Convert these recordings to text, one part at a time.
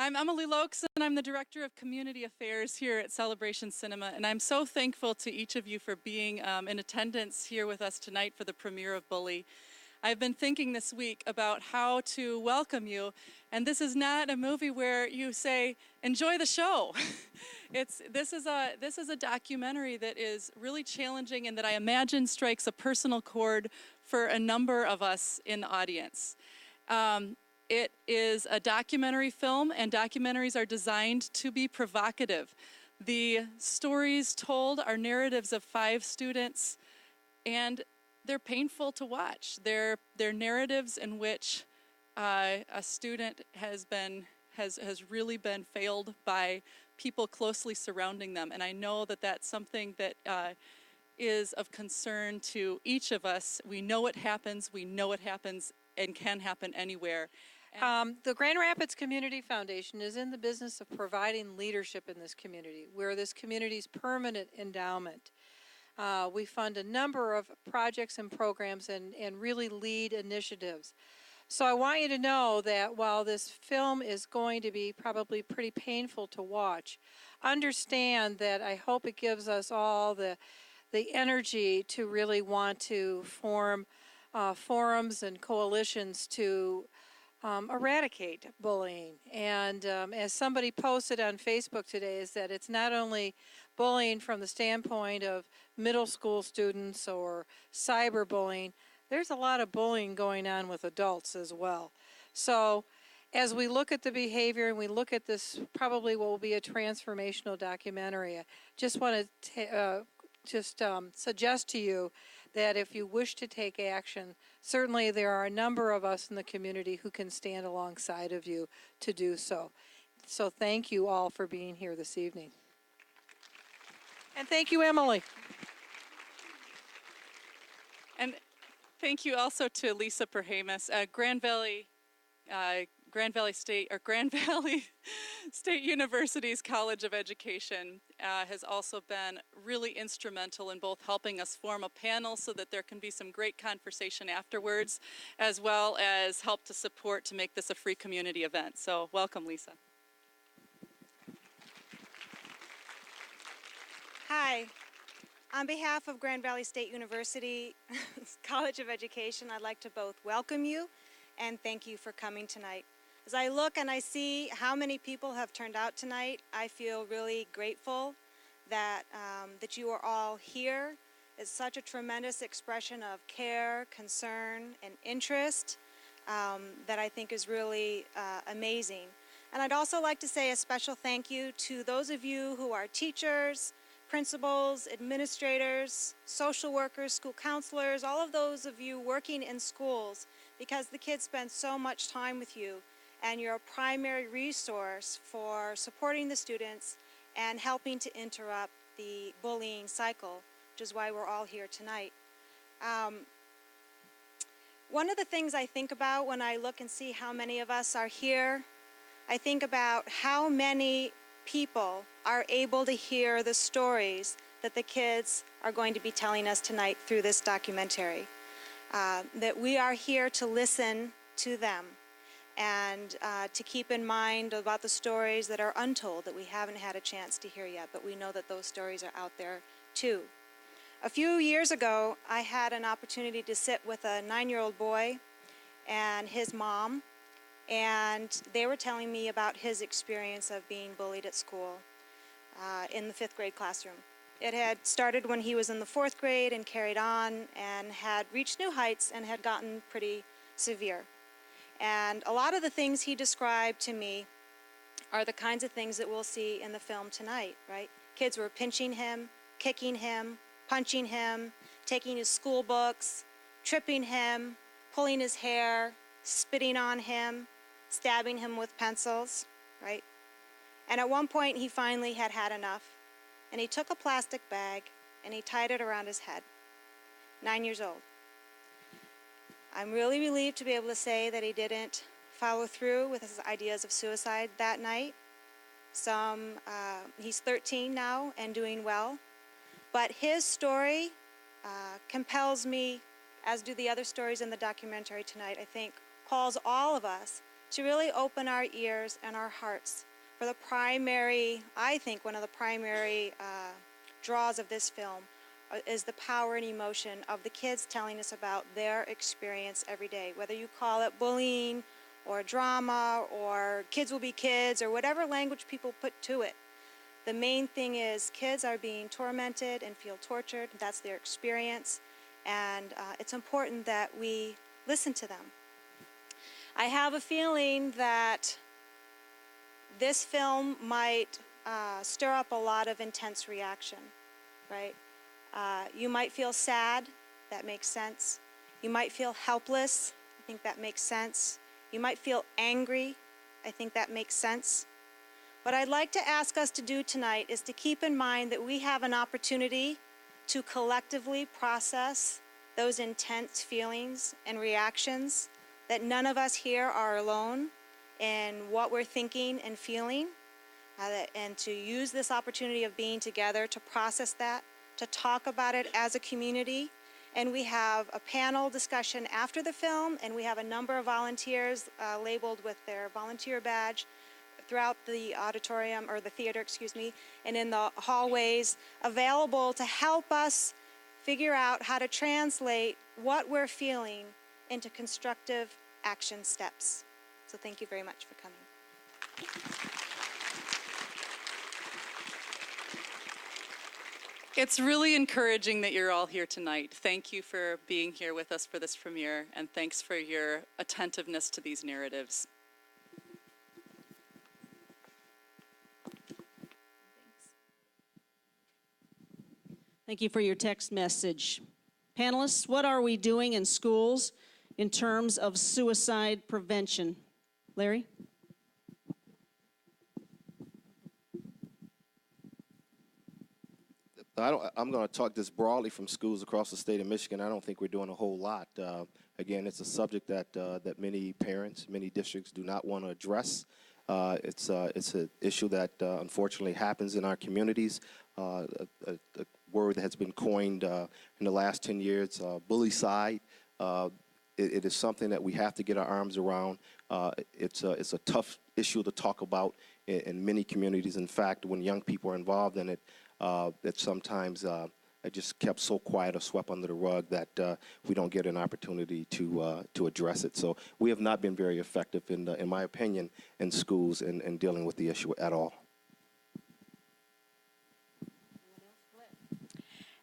I'm Emily Lokes, and I'm the Director of Community Affairs here at Celebration Cinema, and I'm so thankful to each of you for being in attendance here with us tonight for the premiere of Bully. I've been thinking this week about how to welcome you, and this is not a movie where you say, enjoy the show. This is a documentary that is really challenging and that I imagine strikes a personal chord for a number of us in the audience. It is a documentary film, and documentaries are designed to be provocative. The stories told are narratives of 5 students, and they're painful to watch. They're narratives in which a student has really been failed by people closely surrounding them, and I know that that's something that is of concern to each of us. We know it happens and can happen anywhere. The Grand Rapids Community Foundation is in the business of providing leadership in this community. We're this community's permanent endowment. We fund a number of projects and programs and really lead initiatives. So I want you to know that while this film is going to be probably pretty painful to watch, understand that I hope it gives us all the energy to really want to form forums and coalitions to eradicate bullying. And as somebody posted on Facebook today, is that it's not only bullying from the standpoint of middle school students or cyberbullying, there's a lot of bullying going on with adults as well. So as we look at the behavior and we look at this probably what will be a transformational documentary, I just want to suggest to you that if you wish to take action, certainly there are a number of us in the community who can stand alongside of you to do so. So thank you all for being here this evening. And thank you, Emily. And thank you also to Lisa Perhamus, Grand Valley State University's College of Education has also been really instrumental in both helping us form a panel so that there can be some great conversation afterwards, as well as help to support to make this a free community event. So welcome, Lisa. Hi. On behalf of Grand Valley State University College of Education, I'd like to both welcome you and thank you for coming tonight. As I look and I see how many people have turned out tonight, I feel really grateful that, that you are all here. It's such a tremendous expression of care, concern, and interest that I think is really amazing. And I'd also like to say a special thank you to those of you who are teachers, principals, administrators, social workers, school counselors, all of those of you working in schools, because the kids spend so much time with you, and you're a primary resource for supporting the students and helping to interrupt the bullying cycle, which is why we're all here tonight. One of the things I think about when I look and see how many of us are here, I think about how many people are able to hear the stories that the kids are going to be telling us tonight through this documentary. That we are here to listen to them and to keep in mind about the stories that are untold that we haven't had a chance to hear yet, but we know that those stories are out there too. A few years ago, I had an opportunity to sit with a 9-year-old boy and his mom, and they were telling me about his experience of being bullied at school in the 5th grade classroom. It had started when he was in the 4th grade and carried on and had reached new heights and had gotten pretty severe. And a lot of the things he described to me are the kinds of things that we'll see in the film tonight, right? Kids were pinching him, kicking him, punching him, taking his school books, tripping him, pulling his hair, spitting on him, stabbing him with pencils, right? And at one point he finally had had enough, and he took a plastic bag and he tied it around his head. 9 years old. I'm really relieved to be able to say that he didn't follow through with his ideas of suicide that night. He's 13 now and doing well, but his story compels me, as do the other stories in the documentary tonight, I think, calls all of us to really open our ears and our hearts for the primary, I think one of the primary draws of this film is the power and emotion of the kids telling us about their experience every day, whether you call it bullying or drama or kids will be kids or whatever language people put to it. The main thing is kids are being tormented and feel tortured. That's their experience, and it's important that we listen to them. I have a feeling that this film might stir up a lot of intense reaction, right? You might feel sad, that makes sense. You might feel helpless, I think that makes sense. You might feel angry, I think that makes sense. What I'd like to ask us to do tonight is to keep in mind that we have an opportunity to collectively process those intense feelings and reactions, that none of us here are alone in what we're thinking and feeling, and to use this opportunity of being together to process that, to talk about it as a community. And we have a panel discussion after the film, and we have a number of volunteers labeled with their volunteer badge throughout the auditorium, or the theater, excuse me, and in the hallways, available to help us figure out how to translate what we're feeling into constructive action steps. So thank you very much for coming. It's really encouraging that you're all here tonight. Thank you for being here with us for this premiere, and thanks for your attentiveness to these narratives. Thank you for your text message. Panelists, what are we doing in schools in terms of suicide prevention? Larry? I'm going to talk this broadly from schools across the state of Michigan. I don't think we're doing a whole lot. Again, it's a subject that many parents, many districts do not want to address. It's an issue that unfortunately happens in our communities. A word that has been coined in the last 10 years, bullycide. It is something that we have to get our arms around. It's a tough issue to talk about in many communities. In fact, when young people are involved in it, that sometimes it just kept so quiet or swept under the rug that we don't get an opportunity to address it. So we have not been very effective, in my opinion, in schools in dealing with the issue at all.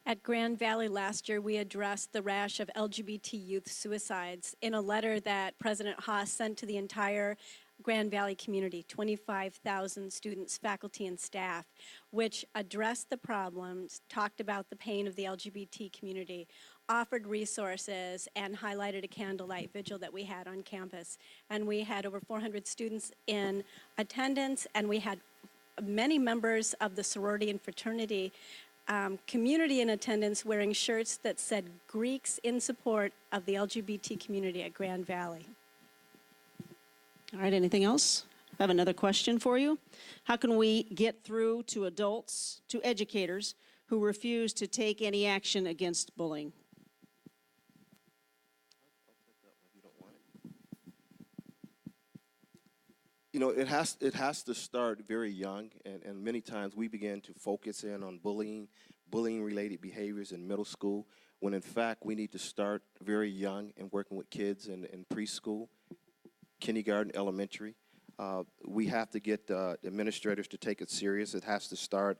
At Grand Valley last year, we addressed the rash of LGBT youth suicides in a letter that President Haas sent to the entire Grand Valley community, 25,000 students, faculty, and staff, which addressed the problems, talked about the pain of the LGBT community, offered resources, and highlighted a candlelight vigil that we had on campus. And we had over 400 students in attendance, and we had many members of the sorority and fraternity community in attendance wearing shirts that said Greeks in support of the LGBT community at Grand Valley. All right, anything else? I have another question for you. How can we get through to adults, to educators who refuse to take any action against bullying? You know, it has to start very young, and many times we begin to focus in on bullying-related behaviors in middle school, when in fact we need to start very young and working with kids in preschool, kindergarten, elementary. We have to get administrators to take it serious. It has to start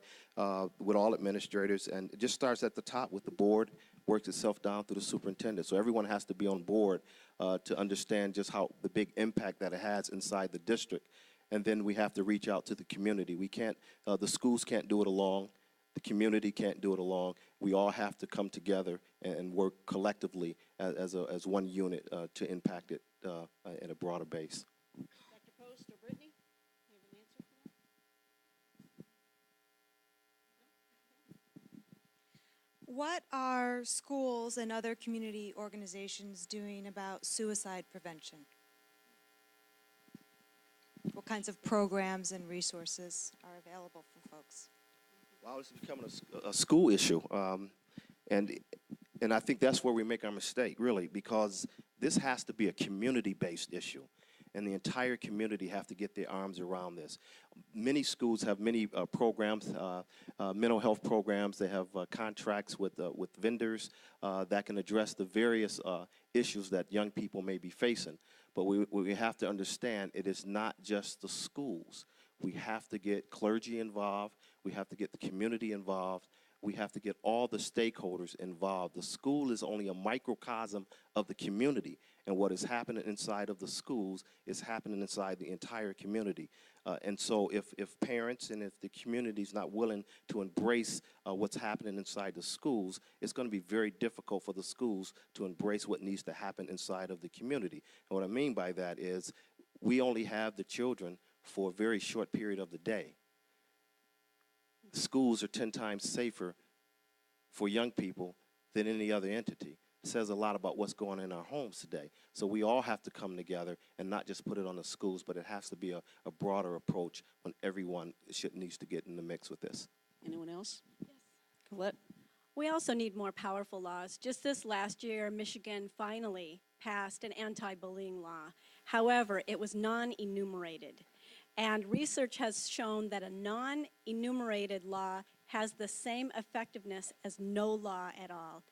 with all administrators, and it just starts at the top with the board, works itself down through the superintendent. So everyone has to be on board to understand just how the big impact that it has inside the district. And then we have to reach out to the community. We can't, the schools can't do it alone. The community can't do it alone. We all have to come together and work collectively as one unit to impact it at a broader base. Dr. Post or Brittany, you have an answer for that? What are schools and other community organizations doing about suicide prevention? What kinds of programs and resources are available for folks? Wow, this is becoming a school issue. And I think that's where we make our mistake, really, because this has to be a community-based issue. and the entire community have to get their arms around this. Many schools have many programs, mental health programs. They have contracts with vendors that can address the various issues that young people may be facing. But we have to understand it is not just the schools. We have to get clergy involved. We have to get the community involved. We have to get all the stakeholders involved. The school is only a microcosm of the community, and what is happening inside of the schools is happening inside the entire community. And so if parents and if the community is not willing to embrace what's happening inside the schools, it's going to be very difficult for the schools to embrace what needs to happen inside of the community. And what I mean by that is we only have the children for a very short period of the day. Schools are 10 times safer for young people than any other entity. It says a lot about what's going on in our homes today. So we all have to come together and not just put it on the schools, but it has to be a broader approach when everyone needs to get in the mix with this. Anyone else? Yes. Colette? We also need more powerful laws. Just this last year, Michigan finally passed an anti-bullying law. However, it was non-enumerated. And research has shown that a non-enumerated law has the same effectiveness as no law at all.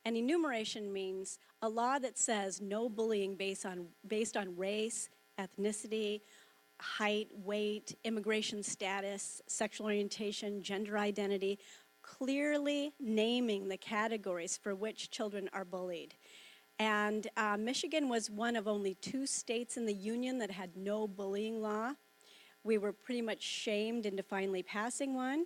And enumeration means a law that says no bullying based on race, ethnicity, height, weight, immigration status, sexual orientation, gender identity, clearly naming the categories for which children are bullied. And Michigan was one of only 2 states in the union that had no bullying law. We were pretty much shamed into finally passing one.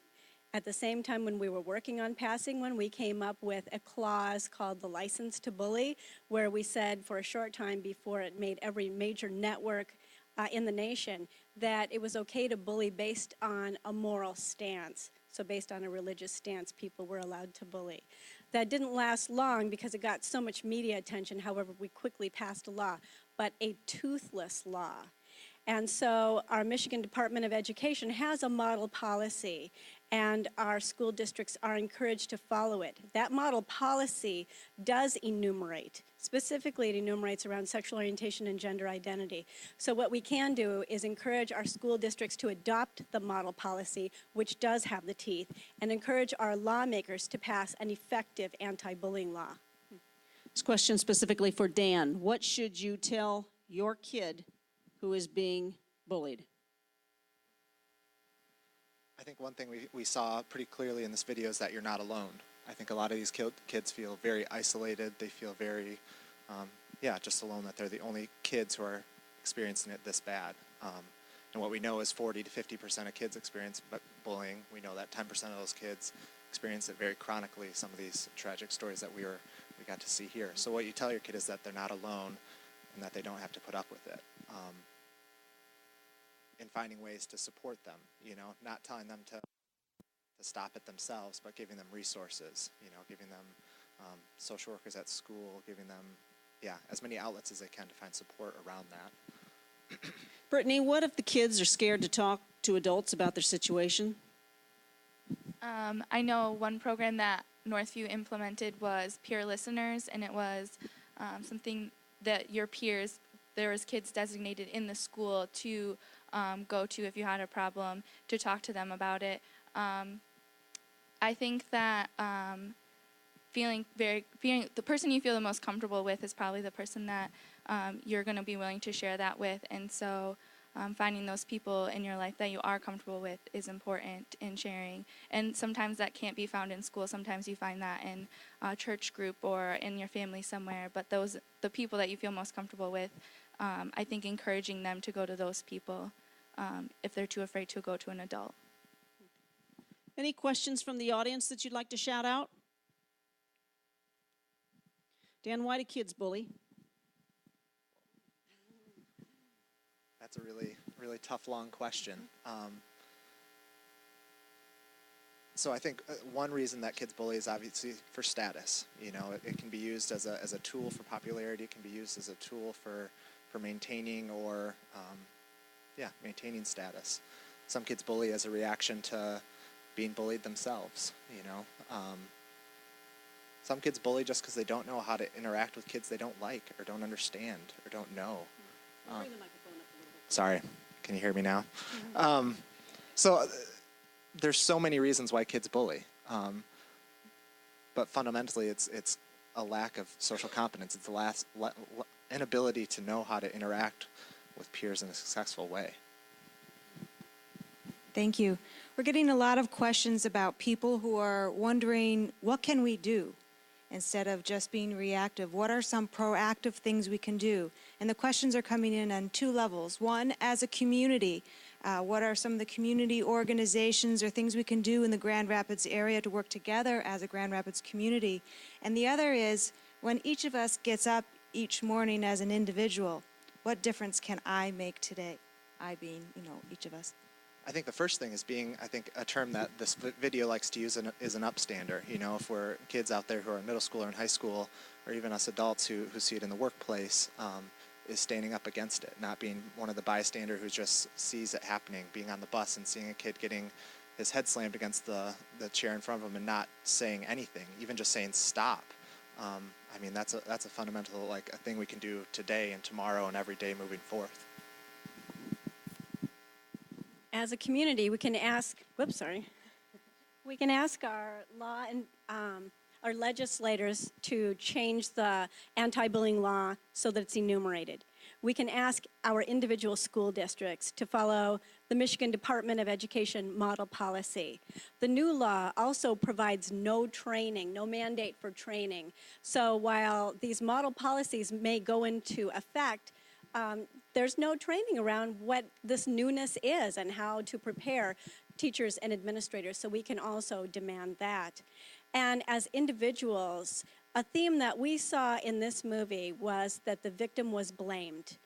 At the same time, when we were working on passing one, we came up with a clause called the license to bully, where we said for a short time before it made every major network in the nation that it was okay to bully based on a moral stance. So based on a religious stance, people were allowed to bully. That didn't last long because it got so much media attention. However, we quickly passed a law, but a toothless law. And so our Michigan Department of Education has a model policy, and our school districts are encouraged to follow it. That model policy does enumerate. Specifically, it enumerates around sexual orientation and gender identity. So what we can do is encourage our school districts to adopt the model policy, which does have the teeth, and encourage our lawmakers to pass an effective anti-bullying law. This question specifically for Dan. What should you tell your kid who is being bullied? I think one thing we saw pretty clearly in this video is that you're not alone. I think a lot of these kids feel very isolated. They feel very, just alone, that they're the only kids who are experiencing it this bad. And what we know is 40 to 50% of kids experience bullying. We know that 10% of those kids experience it very chronically, some of these tragic stories that we got to see here. So what you tell your kid is that they're not alone and that they don't have to put up with it. And finding ways to support them, not telling them to stop it themselves, but giving them resources, giving them social workers at school, giving them, as many outlets as they can to find support around that. Brittany, what if the kids are scared to talk to adults about their situation? I know one program that Northview implemented was peer listeners, and it was something that your peers, there was kids designated in the school to go to if you had a problem, to talk to them about it. I think that feeling the person you feel the most comfortable with is probably the person that you're going to be willing to share that with, and so finding those people in your life that you are comfortable with is important in sharing. And sometimes that can't be found in school. Sometimes you find that in a church group or in your family somewhere. But the people that you feel most comfortable with, I think encouraging them to go to those people if they're too afraid to go to an adult. Any questions from the audience that you'd like to shout out? Dan, why do kids bully? That's a really, really tough, long question. So I think one reason that kids bully is obviously for status. It can be used as a tool for popularity. It can be used as a tool for maintaining or maintaining status. Some kids bully as a reaction to being bullied themselves. Some kids bully just because they don't know how to interact with kids they don't like or don't understand or don't know. Bring the microphone up a Sorry, can you hear me now? So there's so many reasons why kids bully, but fundamentally it's a lack of social competence. It's the inability to know how to interact with peers in a successful way. Thank you. We're getting a lot of questions about people who are wondering, what can we do instead of just being reactive? What are some proactive things we can do? And the questions are coming in on two levels. One, as a community, what are some of the community organizations or things we can do in the Grand Rapids area to work together as a Grand Rapids community? And the other is, when each of us gets up each morning as an individual, what difference can I make today? I being, each of us. I think the first thing is being, I think a term that this video likes to use is an upstander. If we're kids out there who are in middle school or in high school, or even us adults who see it in the workplace, is standing up against it, not being one of the bystander who just sees it happening, being on the bus and seeing a kid getting his head slammed against the chair in front of him and not saying anything, even just saying stop. I mean, that's a fundamental, a thing we can do today and tomorrow and every day moving forth. As a community, we can ask, we can ask our law and our legislators to change the anti-bullying law so that it's enumerated. We can ask our individual school districts to follow the Michigan Department of Education model policy. The new law also provides no training, no mandate for training. So while these model policies may go into effect, there's no training around what this newness is and how to prepare teachers and administrators, so we can also demand that. And as individuals, a theme that we saw in this movie was that the victim was blamed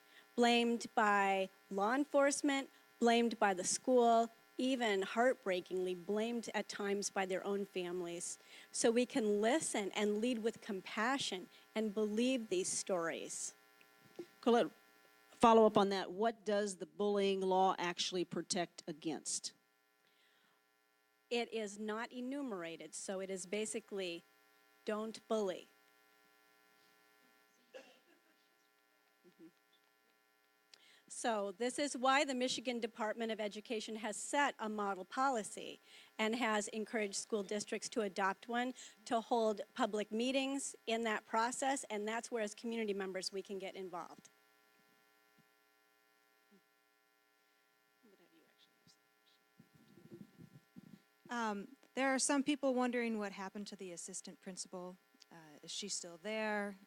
by law enforcement, blamed by the school, even heartbreakingly blamed at times by their own families. So we can listen and lead with compassion and believe these stories. Colette, follow up on that. What does the bullying law actually protect against? It is not enumerated, so it is basically don't bully. So this is why the Michigan Department of Education has set a model policy and has encouraged school districts to adopt one, to hold public meetings in that process, and that's where as community members we can get involved. There are some people wondering what happened to the assistant principal. Is she still there?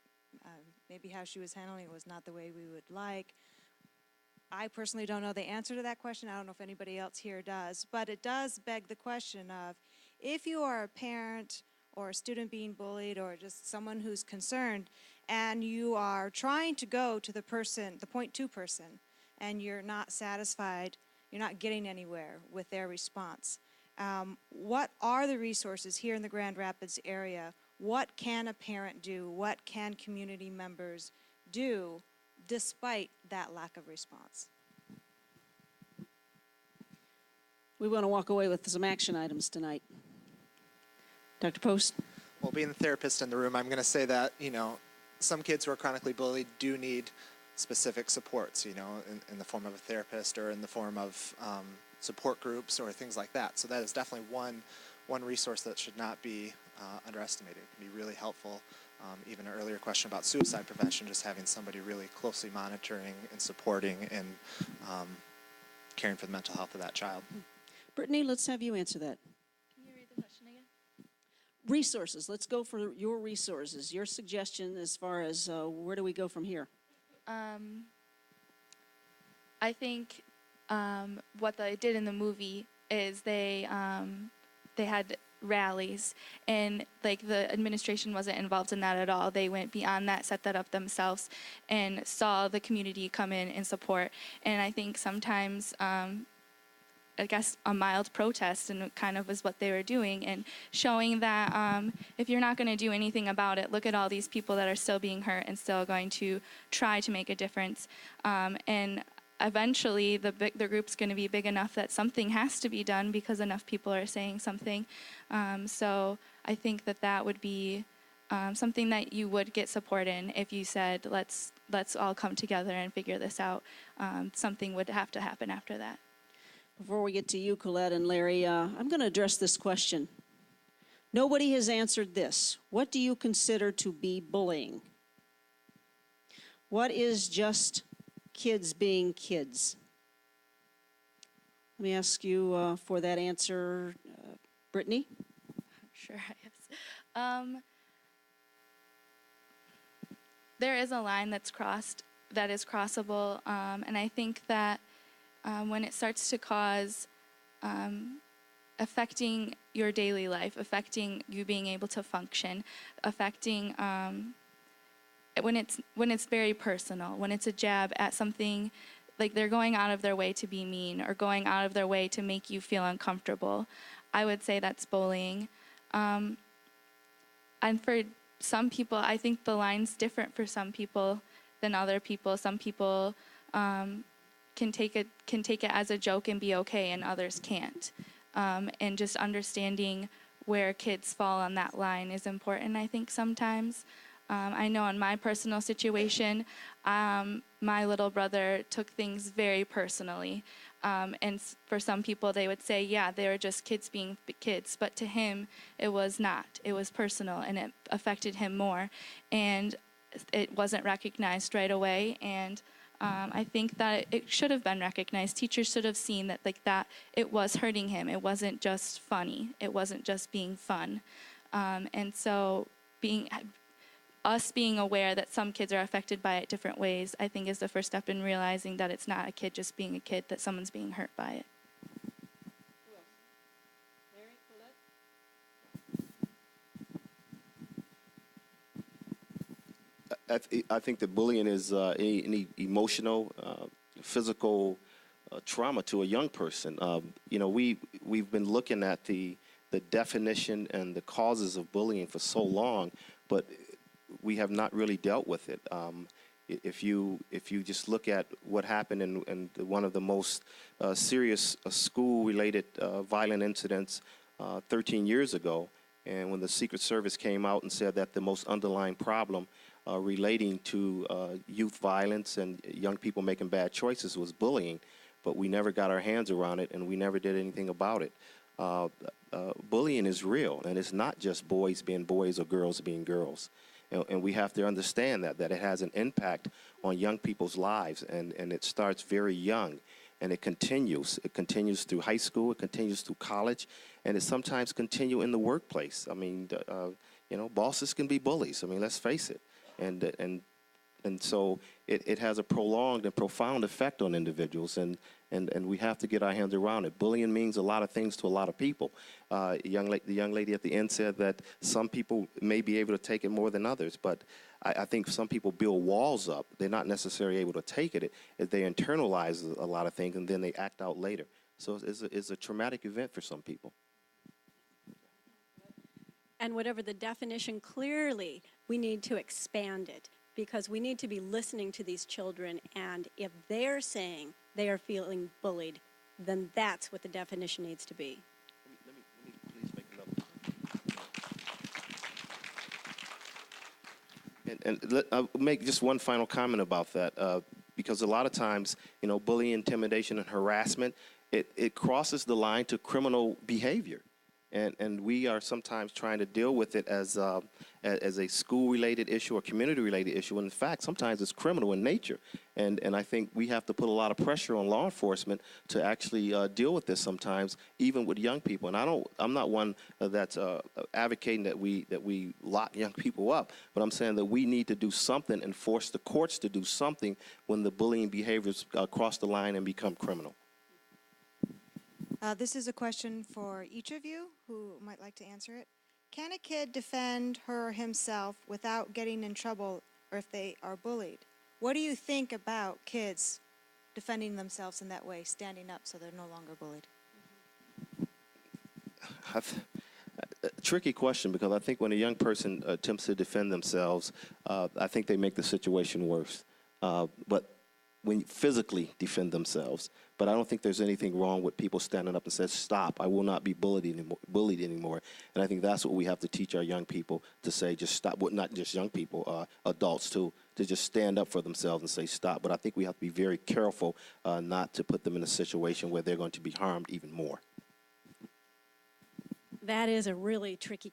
Maybe how she was handling it was not the way we would like. I personally don't know the answer to that question. I don't know if anybody else here does. But it does beg the question of, if you are a parent or a student being bullied or just someone who's concerned, and you are trying to go to the person, the point two person, and you're not satisfied, you're not getting anywhere with their response. What are the resources here in the Grand Rapids area? What can a parent do? What can community members do despite that lack of response? We want to walk away with some action items tonight. Dr. Post? Well, being the therapist in the room, I'm going to say that, some kids who are chronically bullied do need specific supports, in the form of a therapist or in the form of support groups or things like that. So that is definitely one resource that should not be underestimated. It can be really helpful. Even an earlier question about suicide prevention, just having somebody really closely monitoring and supporting and caring for the mental health of that child. Brittany, let's have you answer that. Can you read the question again? Resources. Let's go for your resources, your suggestion as far as where do we go from here? I think what they did in the movie is they had rallies, and the administration wasn't involved in that at all. They went beyond that, set that up themselves, and saw the community come in and support. And I think sometimes I guess a mild protest and kind of was what they were doing, and showing that if you're not going to do anything about it, look at all these people that are still being hurt and still going to try to make a difference. And eventually the group's going to be big enough that something has to be done because enough people are saying something. So I think that would be something that you would get support in if you said, let's all come together and figure this out. Something would have to happen after that. Before we get to you, Colette and Larry, I'm going to address this question. Nobody has answered this. What do you consider to be bullying? What is just kids being kids? Let me ask you for that answer, Brittany. Sure, yes. There is a line that's crossed that is crossable, and I think that when it starts to cause affecting your daily life, affecting you being able to function, affecting when it's very personal, when it's a jab at something, like they're going out of their way to be mean or going out of their way to make you feel uncomfortable, I would say that's bullying. And for some people, I think the line's different for some people than other people. Some people can take it as a joke and be okay, and others can't. And just understanding where kids fall on that line is important, I think, sometimes. I know in my personal situation, my little brother took things very personally. And for some people, they would say, yeah, they were just kids being kids. But to him, it was not. It was personal, and it affected him more. And it wasn't recognized right away. And I think that it should have been recognized. Teachers should have seen that, that it was hurting him. It wasn't just funny. It wasn't just being fun. And so us being aware that some kids are affected by it different ways, I think is the first step in realizing that it's not a kid just being a kid, that someone's being hurt by it. Who else? Mary, Colette? I think that bullying is any emotional, physical trauma to a young person. We've been looking at the definition and the causes of bullying for so long, but we have not really dealt with it. If you just look at what happened in one of the most serious school-related violent incidents 13 years ago, and when the Secret Service came out and said that the most underlying problem relating to youth violence and young people making bad choices was bullying, but we never got our hands around it and we never did anything about it. Bullying is real, and it's not just boys being boys or girls being girls. And we have to understand that it has an impact on young people's lives, and it starts very young, and it continues. It continues through high school, it continues through college, and it sometimes continue in the workplace. I mean, bosses can be bullies. I mean, let's face it. And so it has a prolonged and profound effect on individuals, and we have to get our hands around it. Bullying means a lot of things to a lot of people. The young lady at the end said that some people may be able to take it more than others, but I think some people build walls up. They're not necessarily able to take it. They internalize a lot of things, and then they act out later. So it's a traumatic event for some people. And whatever the definition, clearly, we need to expand it, because we need to be listening to these children, and if they're saying they are feeling bullied, then that's what the definition needs to be. Let me please make another. I'll make just one final comment about that, because a lot of times, bullying, intimidation, and harassment, it crosses the line to criminal behavior. And we are sometimes trying to deal with it as a school-related issue or community-related issue. When in fact, sometimes it's criminal in nature. And I think we have to put a lot of pressure on law enforcement to actually deal with this sometimes, even with young people. And I'm not one that's advocating that we lock young people up, but I'm saying that we need to do something and force the courts to do something when the bullying behaviors cross the line and become criminal. This is a question for each of you who might like to answer it. Can a kid defend her or himself without getting in trouble or if they are bullied? What do you think about kids defending themselves in that way, standing up so they're no longer bullied? A tricky question, because I think when a young person attempts to defend themselves, I think they make the situation worse. But when physically defend themselves. But I don't think there's anything wrong with people standing up and saying, stop, I will not be bullied anymore. And I think that's what we have to teach our young people, to say just stop. Well, not just young people, adults too, to just stand up for themselves and say stop. But I think we have to be very careful not to put them in a situation where they're going to be harmed even more. That is a really tricky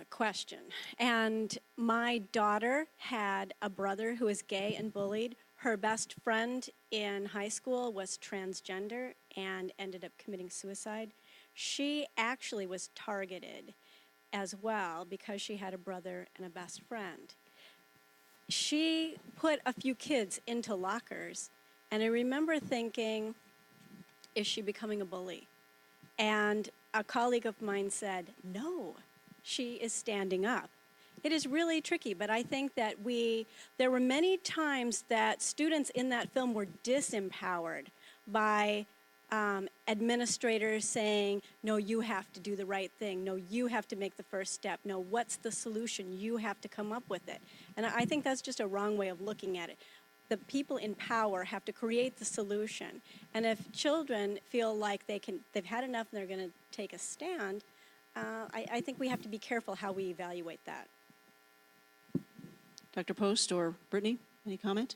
question. And my daughter had a brother who was gay and bullied. Her best friend in high school was transgender and ended up committing suicide. She actually was targeted as well because she had a brother and a best friend. She put a few kids into lockers, and I remember thinking, is she becoming a bully? And a colleague of mine said, no, she is standing up. It is really tricky, but I think that there were many times that students in that film were disempowered by administrators saying, no, you have to do the right thing. No, you have to make the first step. No, what's the solution? You have to come up with it. And I think that's just a wrong way of looking at it. The people in power have to create the solution. And if children feel like they've had enough and they're going to take a stand, I think we have to be careful how we evaluate that. Dr. Post or Brittany, any comment?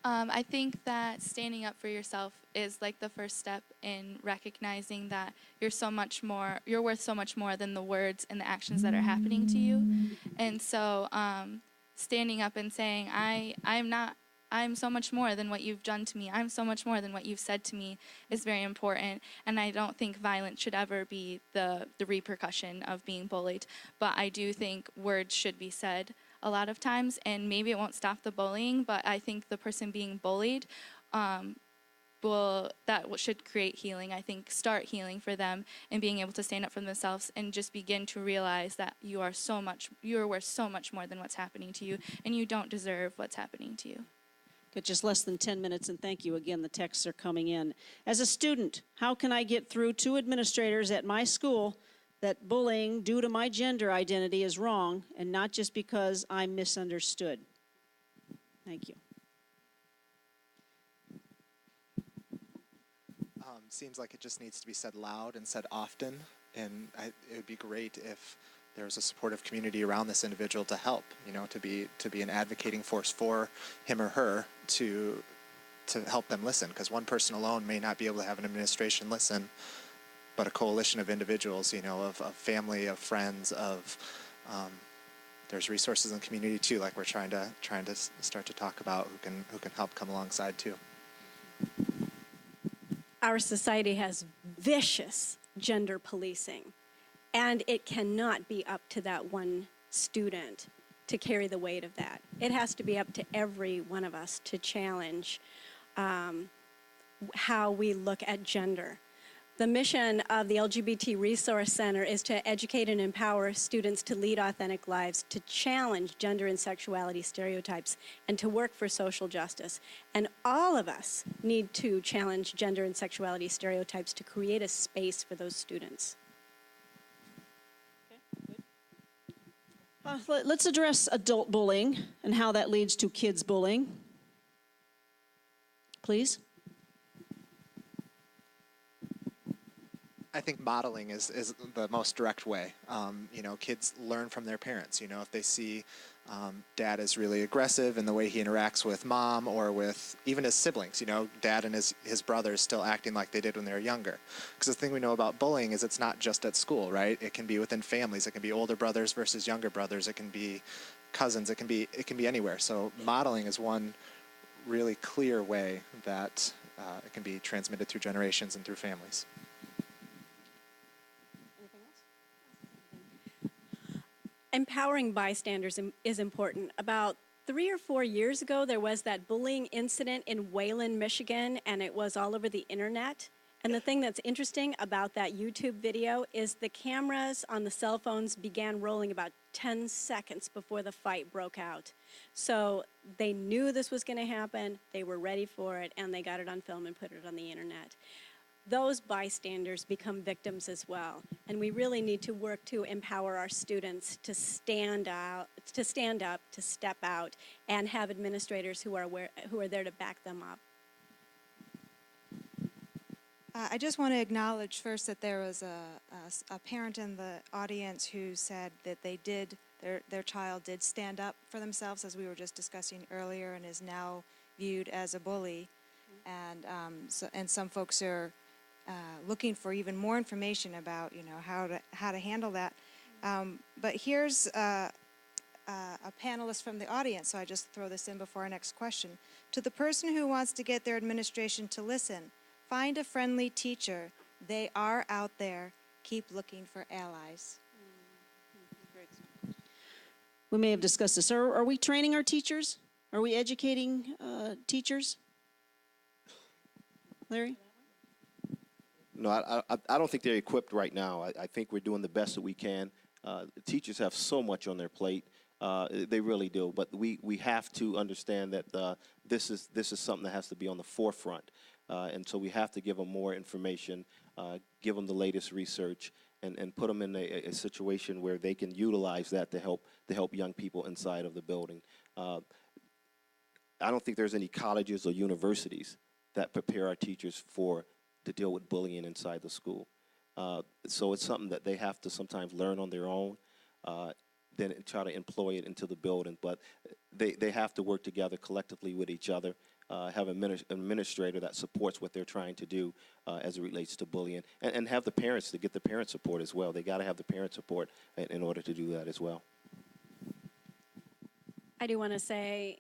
I think that standing up for yourself is like the first step in recognizing that you're worth so much more than the words and the actions that are happening to you. And so standing up and saying, I'm so much more than what you've done to me. I'm so much more than what you've said to me is very important. And I don't think violence should ever be the repercussion of being bullied. But I do think words should be said a lot of times, and maybe it won't stop the bullying, but I think the person being bullied should create healing. I think start healing for them and being able to stand up for themselves and just begin to realize that you are worth so much more than what's happening to you, and you don't deserve what's happening to you. Got just less than 10 minutes, and thank you again. The texts are coming in. As a student, how can I get through to administrators at my school that bullying due to my gender identity is wrong and not just because I'm misunderstood? Thank you. Seems like it just needs to be said loud and said often, and it would be great if there was a supportive community around this individual to help, to be an advocating force for him or her to help them listen, because one person alone may not be able to have an administration listen, but a coalition of individuals, of family, of friends, there's resources in the community too, like we're trying to start to talk about, who can help come alongside too. Our society has vicious gender policing, and it cannot be up to that one student to carry the weight of that. It has to be up to every one of us to challenge how we look at gender. The mission of the LGBT Resource Center is to educate and empower students to lead authentic lives, to challenge gender and sexuality stereotypes, and to work for social justice. And all of us need to challenge gender and sexuality stereotypes to create a space for those students. Let's address adult bullying and how that leads to kids bullying. Please. I think modeling is the most direct way. Kids learn from their parents. If they see dad is really aggressive in the way he interacts with mom or with even his siblings, dad and his brothers still acting like they did when they were younger. Because the thing we know about bullying is it's not just at school, right? It can be within families. It can be older brothers versus younger brothers. It can be cousins. It can be anywhere. So modeling is one really clear way that it can be transmitted through generations and through families. Empowering bystanders is important. About 3 or 4 years ago, there was that bullying incident in Wayland, Michigan, and it was all over the internet. And the thing that's interesting about that YouTube video is the cameras on the cell phones began rolling about 10 seconds before the fight broke out. So they knew this was going to happen, they were ready for it, and they got it on film and put it on the internet. those bystanders become victims as well. And we really need to work to empower our students to stand up, to step out, and have administrators who are there to back them up. I just want to acknowledge first that there was a parent in the audience who said that their child did stand up for themselves, as we were just discussing earlier, and is now viewed as a bully. And some folks are looking for even more information about how to handle that. But here's a panelist from the audience, so I just throw this in before our next question. To the person who wants to get their administration to listen, find a friendly teacher. They are out there. Keep looking for allies. We may have discussed this. Are we training our teachers? Are we educating teachers? Larry? No, I don't think they're equipped right now. I think we're doing the best that we can. Teachers have so much on their plate. They really do. But we have to understand that this is something that has to be on the forefront. And so we have to give them more information, give them the latest research, and put them in a situation where they can utilize that to help young people inside of the building. I don't think there's any colleges or universities that prepare our teachers to deal with bullying inside the school. So it's something that they have to sometimes learn on their own, then try to employ it into the building. But they have to work together collectively with each other, have an administrator that supports what they're trying to do as it relates to bullying, and have the parents to get the parent support as well. They got to have the parent support in order to do that as well. I do want to say,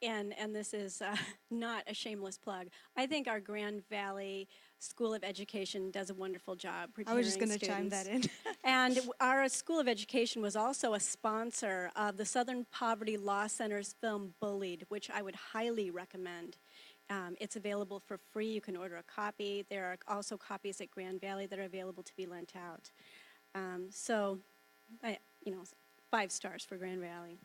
and this is not a shameless plug, I think our Grand Valley School of Education does a wonderful job preparing I was just going to chime students. that in. And our School of Education was also a sponsor of the Southern Poverty Law Center's film Bullied, which I would highly recommend. It's available for free. You can order a copy. There are also copies at Grand Valley that are available to be lent out. So, 5 stars for Grand Valley.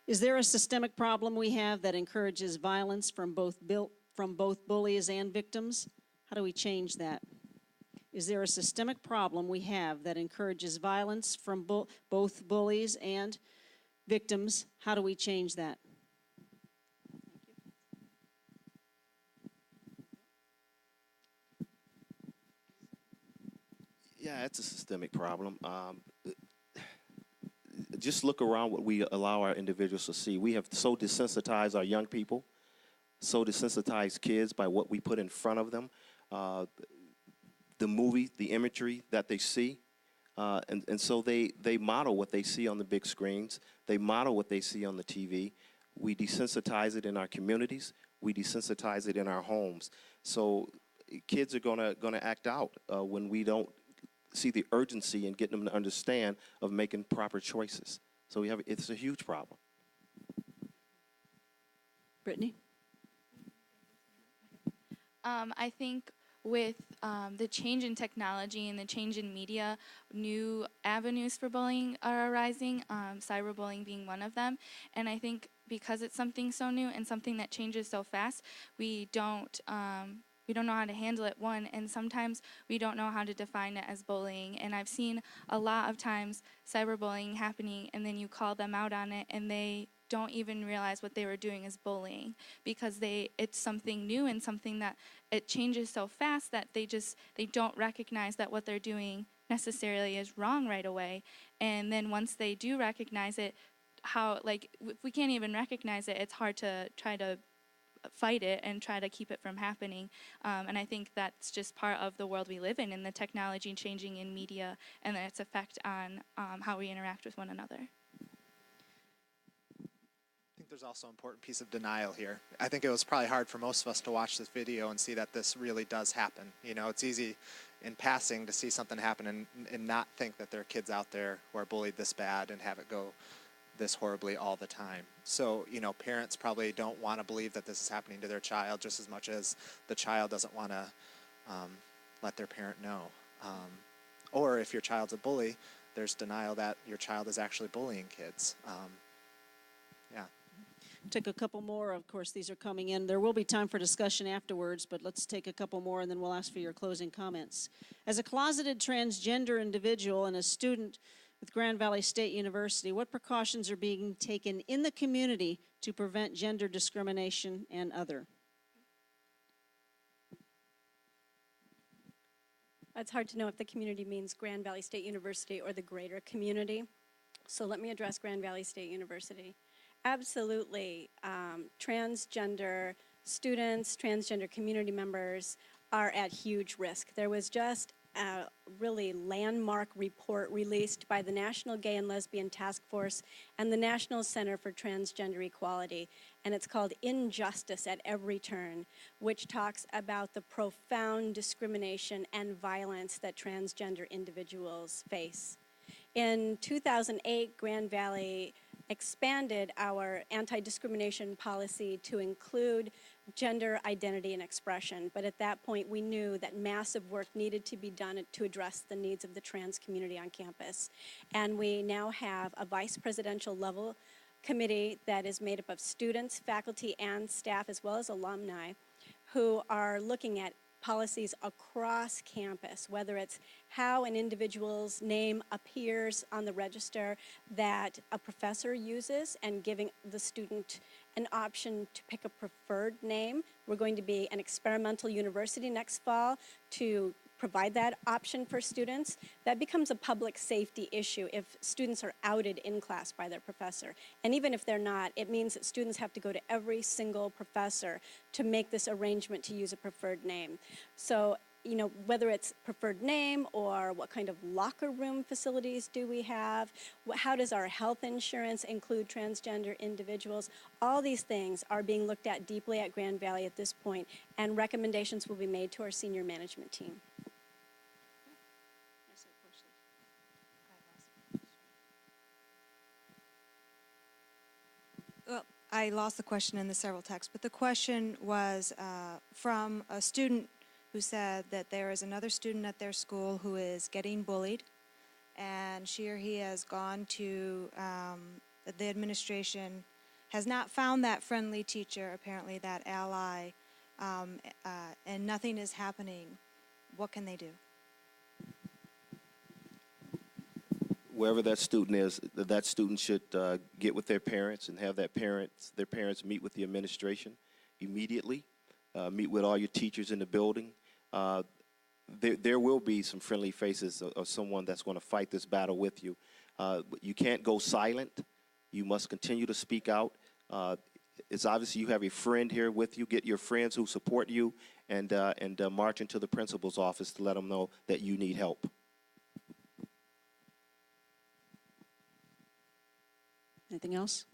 Is there a systemic problem we have that encourages violence from both bullies and victims? How do we change that? Is there a systemic problem we have that encourages violence from both bullies and victims? How do we change that? Yeah, it's a systemic problem. Just look around what we allow our individuals to see. We have so desensitized our young people, so desensitized kids by what we put in front of them, the movie, the imagery that they see. And so they model what they see on the big screens. They model what they see on the TV. We desensitize it in our communities. We desensitize it in our homes. So kids are gonna act out when we don't see the urgency in getting them to understand of making proper choices. So it's a huge problem. Brittany? I think with the change in technology and the change in media, new avenues for bullying are arising, cyberbullying being one of them. And I think because it's something so new and something that changes so fast, we don't know how to handle it, one, and sometimes we don't know how to define it as bullying. And I've seen a lot of times cyberbullying happening, and then you call them out on it, and they don't even realize what they were doing is bullying, because it's something new and something that it changes so fast that they don't recognize that what they're doing necessarily is wrong right away. And then once they do recognize it, if we can't even recognize it, it's hard to try to fight it and try to keep it from happening. And I think that's just part of the world we live in, and the technology changing in media and its effect on how we interact with one another. I think there's also an important piece of denial here. I think it was probably hard for most of us to watch this video and see that this really does happen. It's easy in passing to see something happen and not think that there are kids out there who are bullied this bad and have it go this horribly all the time. So, parents probably don't want to believe that this is happening to their child just as much as the child doesn't want to let their parent know. Or if your child's a bully, there's denial that your child is actually bullying kids. Yeah. Take a couple more. Of course, these are coming in. There will be time for discussion afterwards, but let's take a couple more and then we'll ask for your closing comments. As a closeted transgender individual and a student with Grand Valley State University, what precautions are being taken in the community to prevent gender discrimination and other? It's hard to know if the community means Grand Valley State University or the greater community. So let me address Grand Valley State University. Absolutely, transgender students, transgender community members are at huge risk. There was just a really landmark report released by the National Gay and Lesbian Task Force and the National Center for Transgender Equality, and it's called Injustice at Every Turn, which talks about the profound discrimination and violence that transgender individuals face. In 2008, Grand Valley expanded our anti-discrimination policy to include gender identity and expression, but at that point we knew that massive work needed to be done to address the needs of the trans community on campus. And we now have a vice presidential level committee that is made up of students, faculty, and staff, as well as alumni, who are looking at policies across campus, whether it's how an individual's name appears on the register that a professor uses and giving the student an option to pick a preferred name. We're going to be an experimental university next fall to provide that option for students. That becomes a public safety issue if students are outed in class by their professor. And even if they're not, it means that students have to go to every single professor to make this arrangement to use a preferred name. So, you know, whether it's preferred name or what kind of locker room facilities do we have, how does our health insurance include transgender individuals, all these things are being looked at deeply at Grand Valley at this point, and recommendations will be made to our senior management team. Well, I lost the question in the several texts, but the question was from a student who said that there is another student at their school who is getting bullied, and she or he has gone to the administration, has not found that friendly teacher, apparently that ally, and nothing is happening. What can they do? Wherever that student is, that student should get with their parents and have their parents meet with the administration immediately, meet with all your teachers in the building. There will be some friendly faces of someone that's going to fight this battle with you. You can't go silent. You must continue to speak out. It's obviously you have a friend here with you. Get your friends who support you and march into the principal's office to let them know that you need help. Anything else?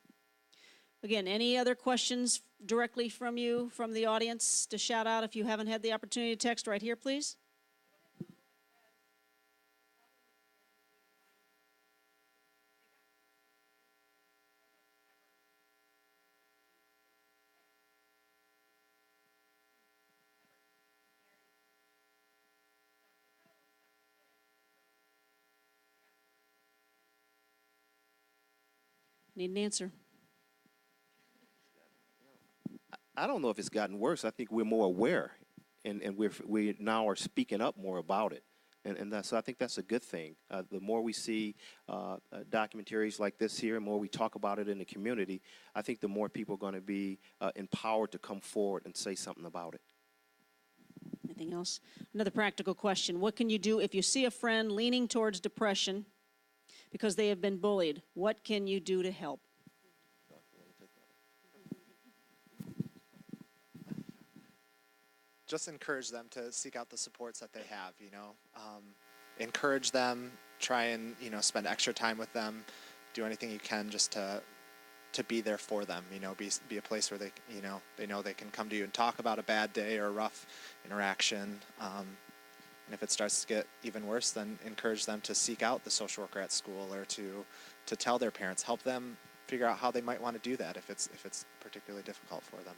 Again, any other questions directly from you, from the audience, to shout out if you haven't had the opportunity to text right here, please? Need an answer. I don't know if it's gotten worse. I think we're more aware, and we now are speaking up more about it, and so I think that's a good thing. The more we see documentaries like this here, the more we talk about it in the community, I think the more people are going to be empowered to come forward and say something about it. Anything else? Another practical question. What can you do if you see a friend leaning towards depression because they have been bullied? What can you do to help? Just encourage them to seek out the supports that they have, you know. Encourage them, try and, you know, spend extra time with them, do anything you can just to be there for them, you know, be a place where they know they can come to you and talk about a bad day or a rough interaction. And if it starts to get even worse, then encourage them to seek out the social worker at school or to tell their parents, help them figure out how they might want to do that if it's particularly difficult for them.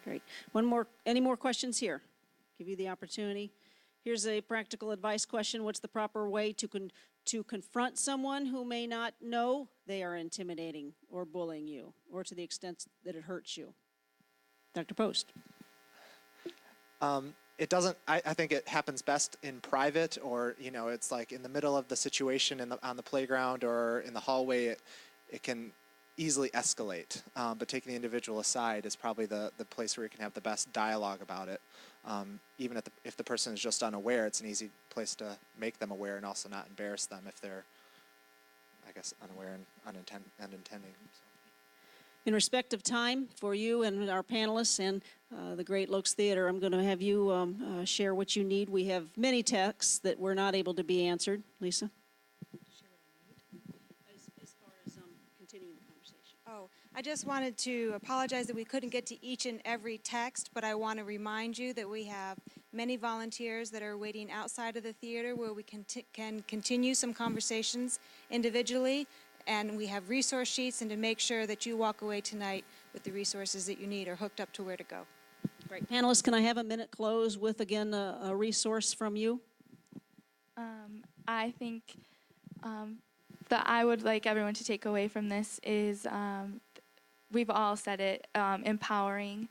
Great. Any more questions here? Give you the opportunity. Here's a practical advice question. What's the proper way to confront someone who may not know they are intimidating or bullying you, or to the extent that it hurts you? Dr. Post. It doesn't, I think it happens best in private, or, you know, it's like in the middle of the situation on the playground or in the hallway, it can easily escalate. But taking the individual aside is probably the place where you can have the best dialogue about it. Even if the person is just unaware, it's an easy place to make them aware and also not embarrass them if they're, I guess, unaware and unintending. So. In respect of time for you and our panelists and the Great Lokes Theater, I'm going to have you share what you need. We have many texts that were not able to be answered. Lisa? As far as continuing the conversation. Oh, I just wanted to apologize that we couldn't get to each and every text, but I want to remind you that we have many volunteers that are waiting outside of the theater where we can continue some conversations individually. And we have resource sheets, and to make sure that you walk away tonight with the resources that you need or hooked up to where to go. Great. Panelists, can I have a minute close with, again, a resource from you? I think that I would like everyone to take away from this is, we've all said it, empowering.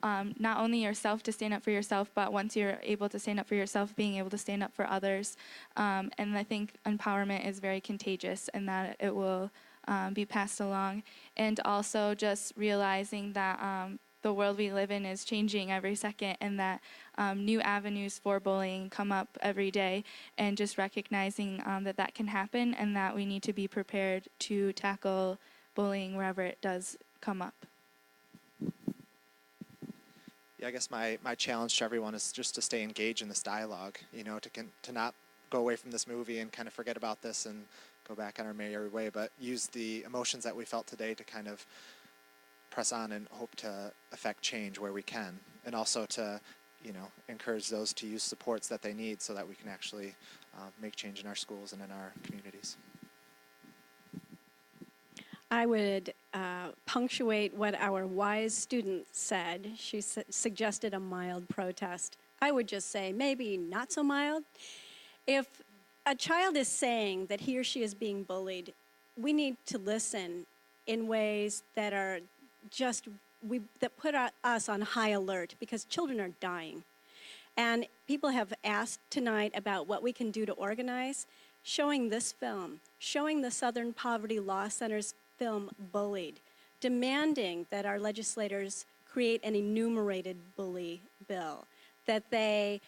Not only yourself to stand up for yourself, but once you're able to stand up for yourself, being able to stand up for others. And I think empowerment is very contagious and that it will be passed along. And also just realizing that the world we live in is changing every second and that new avenues for bullying come up every day, and just recognizing that that can happen and that we need to be prepared to tackle bullying wherever it does come up. Yeah, I guess my challenge to everyone is just to stay engaged in this dialogue, you know, to not go away from this movie and kind of forget about this and go back on our merry way, but use the emotions that we felt today to kind of press on and hope to affect change where we can, and also to, you know, encourage those to use supports that they need so that we can actually make change in our schools and in our communities. I would punctuate what our wise student said. She suggested a mild protest. I would just say maybe not so mild. If a child is saying that he or she is being bullied, we need to listen in ways that are just, that put us on high alert, because children are dying. And people have asked tonight about what we can do to organize. Showing this film, showing the Southern Poverty Law Center's film Bullied, demanding that our legislators create an enumerated bully bill, that they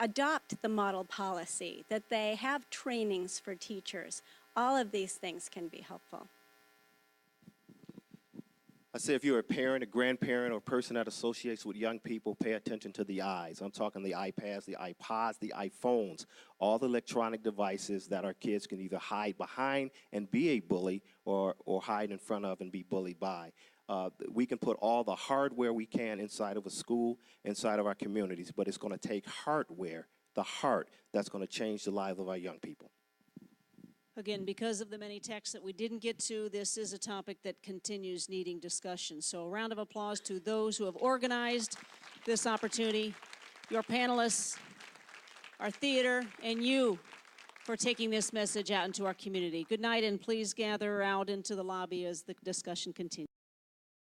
adopt the model policy, that they have trainings for teachers. All of these things can be helpful. I say if you're a parent, a grandparent, or a person that associates with young people, pay attention to the eyes. I'm talking the iPads, the iPods, the iPhones, all the electronic devices that our kids can either hide behind and be a bully or hide in front of and be bullied by. We can put all the hardware we can inside of a school, inside of our communities, but it's going to take hardware, the heart, that's going to change the lives of our young people. Again, because of the many texts that we didn't get to, this is a topic that continues needing discussion. So a round of applause to those who have organized this opportunity, your panelists, our theater, and you for taking this message out into our community. Good night, and please gather out into the lobby as the discussion continues.